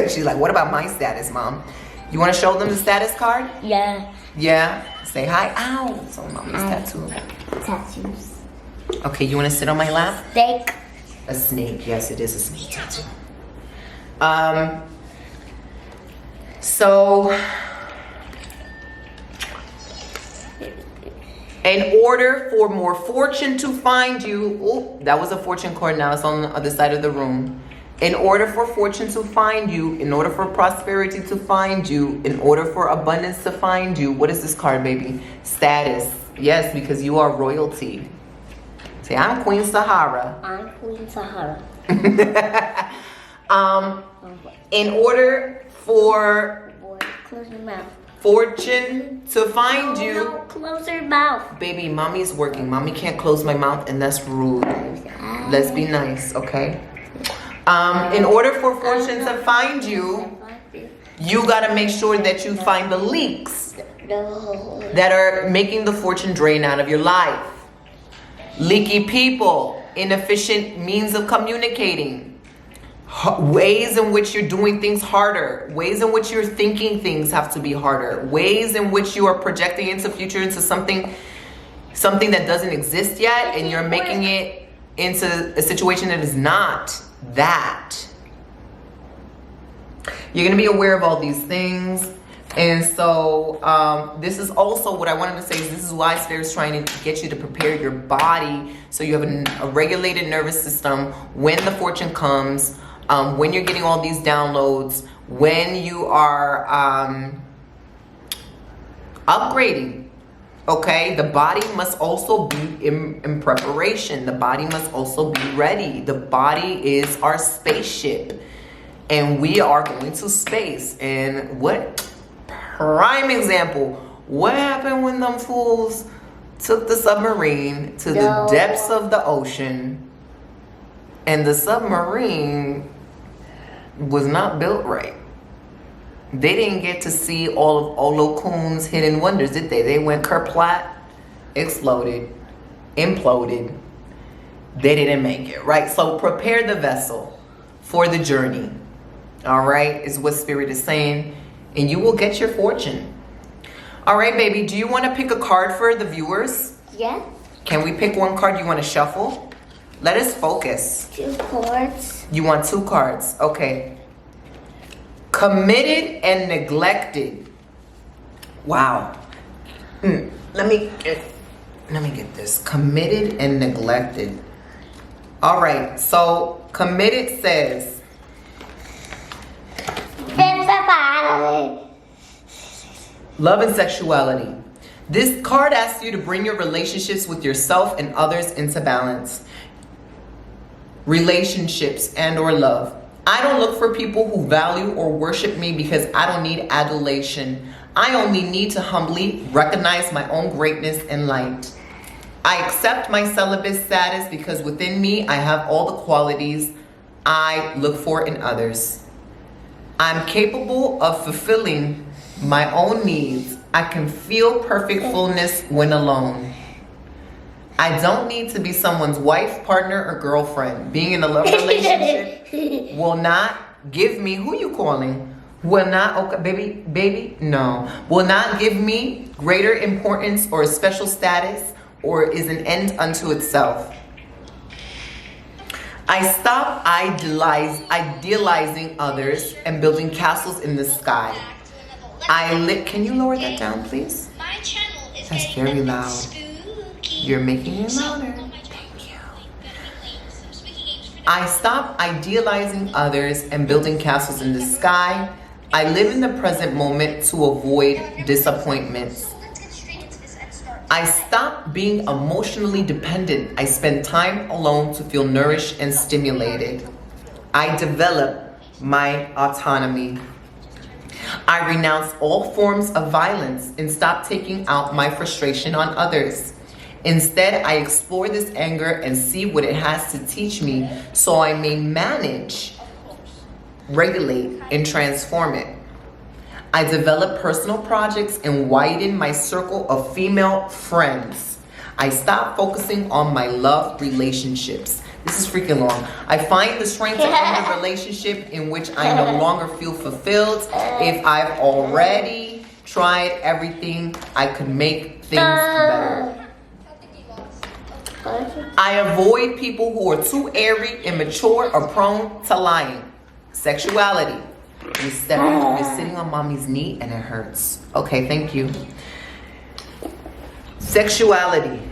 She's like, what about my status, Mom? You want to show them the status card? Yeah. Yeah? Say hi. Ow. It's on Mommy's tattoo. Tattoos. Okay, you want to sit on my lap? Snake. A snake. Yes, it is a snake tattoo. So, in order for more fortune to find you, oh, that was a fortune card. Now it's on the other side of the room. In order for fortune to find you, in order for prosperity to find you, in order for abundance to find you, what is this card, baby? Status. Yes, because you are royalty. Say, I'm Queen Sahara. I'm Queen Sahara. In order for Boy, close your mouth. fortune to find you. No, close your mouth. Baby, Mommy's working. Mommy can't close my mouth, and that's rude. Let's be nice, okay? In order for fortune to find you, you gotta make sure that you find the leaks that are making the fortune drain out of your life. Leaky people, inefficient means of communicating, ways in which you're doing things harder, ways in which you're thinking things have to be harder, ways in which you are projecting into future into something that doesn't exist yet, and you're making it into a situation that is not that. You're going to be aware of all these things. And so this is also what I wanted to say is this is why Spirit is trying to get you to prepare your body so you have a regulated nervous system when the fortune comes, when you're getting all these downloads, when you are upgrading. Okay, the body must also be in preparation. The body must also be ready. The body is our spaceship, and we are going to space. And what prime example? What happened when them fools took the submarine to the depths of the ocean, and the submarine was not built right? They didn't get to see all of Olo Kuhn's hidden wonders, did they? They went kerplat, exploded, imploded. They didn't make it, right? So prepare the vessel for the journey, all right, is what Spirit is saying, and you will get your fortune. All right, baby, do you want to pick a card for the viewers? Yeah. Can we pick one card you want to shuffle? Let us focus. 2 cards. You want 2 cards, okay. Committed and neglected. Wow. Let me get this. Committed and neglected. All right. So committed says, love and sexuality. This card asks you to bring your relationships with yourself and others into balance. Relationships and or love. I don't look for people who value or worship me because I don't need adulation. I only need to humbly recognize my own greatness and light. I accept my celibate status because within me I have all the qualities I look for in others. I'm capable of fulfilling my own needs. I can feel perfect fullness when alone. I don't need to be someone's wife, partner, or girlfriend. Being in a love relationship will not give me, who you calling? Will not, okay, baby, no. Will not give me greater importance or a special status or is an end unto itself. I stop idealizing others and building castles in the sky. Can you lower that down, please? That's very loud. You're making it louder. Thank you. I stop idealizing others and building castles in the sky. I live in the present moment to avoid disappointments. I stop being emotionally dependent. I spend time alone to feel nourished and stimulated. I develop my autonomy. I renounce all forms of violence and stop taking out my frustration on others. Instead, I explore this anger and see what it has to teach me so I may manage, regulate, and transform it. I develop personal projects and widen my circle of female friends. I stop focusing on my love relationships. This is freaking long. I find the strength to end a relationship in which I no longer feel fulfilled if I've already tried everything I could make things better. I avoid people who are too airy, immature, or prone to lying. Sexuality. You're sitting on mommy's knee and it hurts. Okay, thank you. Sexuality.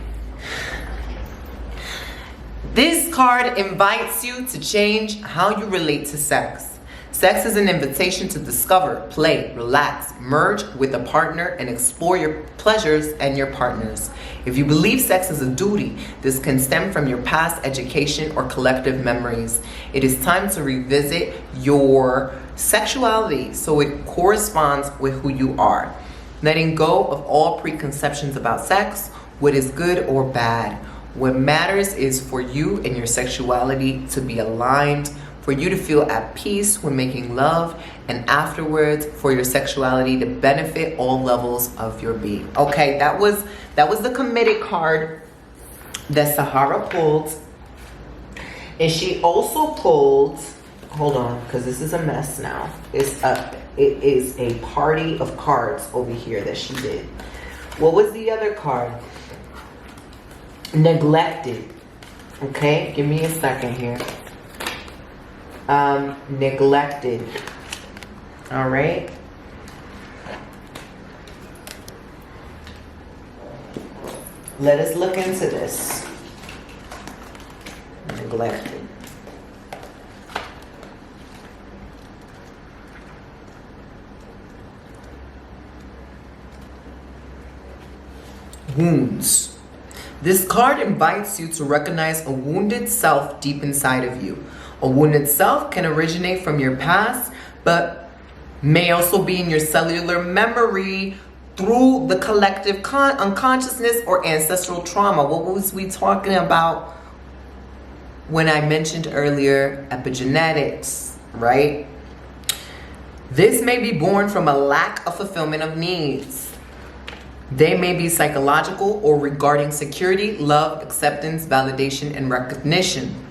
This card invites you to change how you relate to sex. Sex is an invitation to discover, play, relax, merge with a partner, and explore your pleasures and your partners. If you believe sex is a duty, this can stem from your past education or collective memories. It is time to revisit your sexuality so it corresponds with who you are. Letting go of all preconceptions about sex, what is good or bad. What matters is for you and your sexuality to be aligned, for you to feel at peace when making love, and afterwards for your sexuality to benefit all levels of your being. Okay, that was the committed card that Sahara pulled. And she also pulled, hold on, because this is a mess now. It is a party of cards over here that she did. What was the other card? Neglected. Okay, give me a second here. Neglected. All right. Let us look into this. Neglected. wounds. This card invites you to recognize a wounded self deep inside of you. A wounded self can originate from your past, but may also be in your cellular memory through the collective unconsciousness or ancestral trauma. What was we talking about when I mentioned earlier epigenetics, right? This may be born from a lack of fulfillment of needs. They may be psychological or regarding security, love, acceptance, validation, and recognition.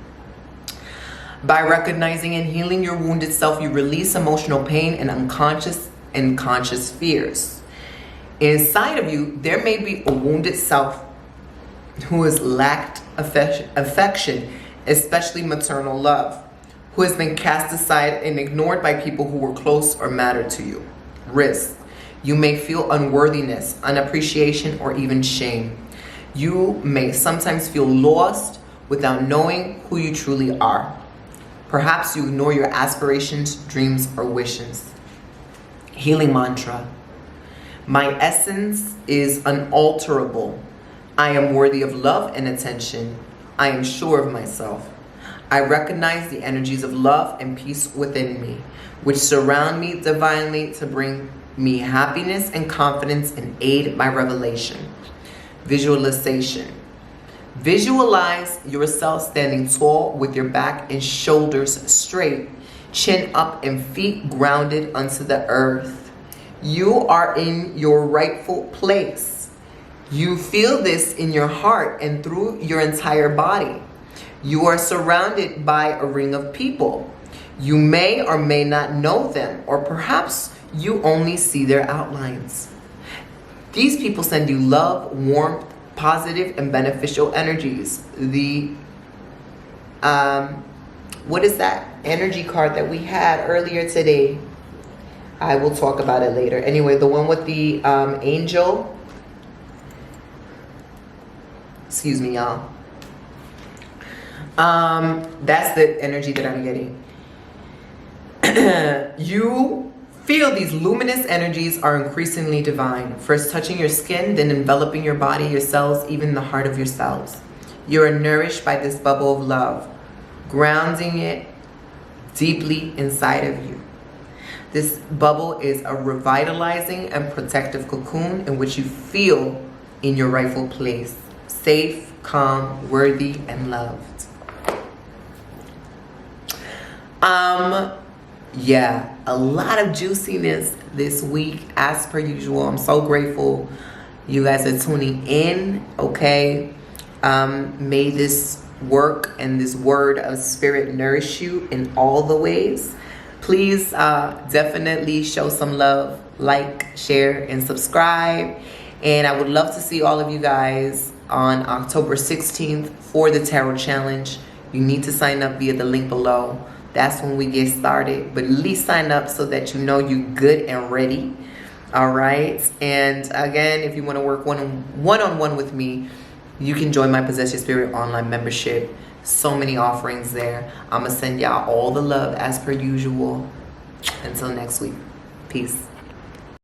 By recognizing and healing your wounded self, you release emotional pain and unconscious and conscious fears. Inside of you, there may be a wounded self who has lacked affection, especially maternal love, who has been cast aside and ignored by people who were close or mattered to you. Risk. You may feel unworthiness, unappreciation, or even shame. You may sometimes feel lost without knowing who you truly are. Perhaps you ignore your aspirations, dreams, or wishes. Healing mantra. My essence is unalterable. I am worthy of love and attention. I am sure of myself. I recognize the energies of love and peace within me, which surround me divinely to bring me happiness and confidence and aid my revelation. Visualization. Visualize yourself standing tall with your back and shoulders straight, chin up and feet grounded onto the earth. You are in your rightful place. You feel this in your heart and through your entire body. You are surrounded by a ring of people. You may or may not know them, or perhaps you only see their outlines. These people send you love, warmth, positive and beneficial energies. The what is that energy card that we had earlier today? I will talk about it later. Anyway, the one with the angel. Excuse me, y'all. That's the energy that I'm getting. You feel these luminous energies are increasingly divine, first touching your skin, then enveloping your body, your cells, even the heart of your cells. You are nourished by this bubble of love, grounding it deeply inside of you. This bubble is a revitalizing and protective cocoon in which you feel in your rightful place, safe, calm, worthy, and loved. Yeah, a lot of juiciness this week as per usual. I'm so grateful you guys are tuning in, okay? May this work and this word of spirit nourish you in all the ways. Please definitely show some love, like, share, and subscribe. And I would love to see all of you guys on October 16th for the Tarot Challenge. You need to sign up via the link below. That's when we get started. But at least sign up so that you know you're good and ready. All right. And again, if you want to work one-on-one with me, you can join my Possess Your Spirit online membership. So many offerings there. I'm going to send y'all all the love as per usual. Until next week. Peace.